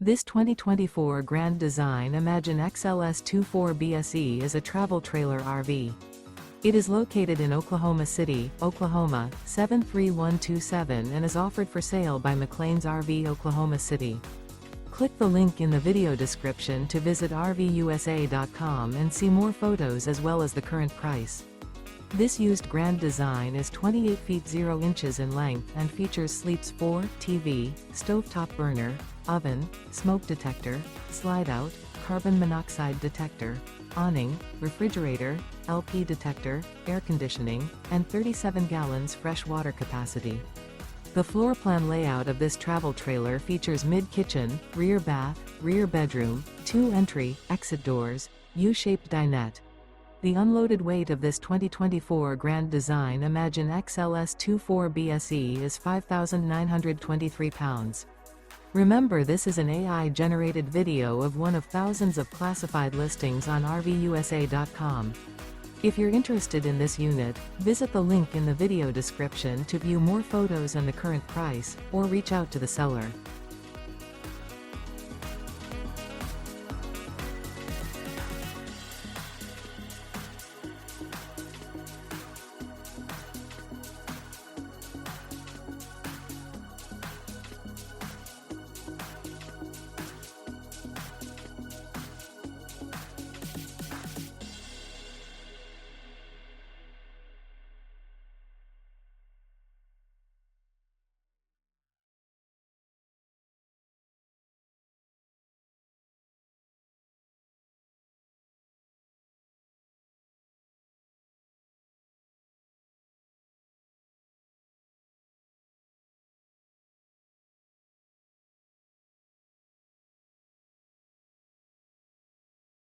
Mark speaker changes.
Speaker 1: This 2024 Grand Design Imagine XLS 24BSE is a travel trailer RV. It is located in Oklahoma City, Oklahoma, 73127 and is offered for sale by McClain's RV Oklahoma City. Click the link in the video description to visit RVUSA.com and see more photos as well as the current price. This used Grand Design is 28 feet 0 inches in length and features sleeps 4, TV, stovetop burner, oven, smoke detector, slide-out, carbon monoxide detector, awning, refrigerator, LP detector, air conditioning, and 37 gallons fresh water capacity. The floor plan layout of this travel trailer features mid-kitchen, rear bath, rear bedroom, 2 entry, exit doors, U-shaped dinette. The unloaded weight of this 2024 Grand Design Imagine XLS 24BSE is 5,923 pounds. Remember, this is an AI-generated video of one of thousands of classified listings on RVUSA.com. If you're interested in this unit, visit the link in the video description to view more photos and the current price, or reach out to the seller.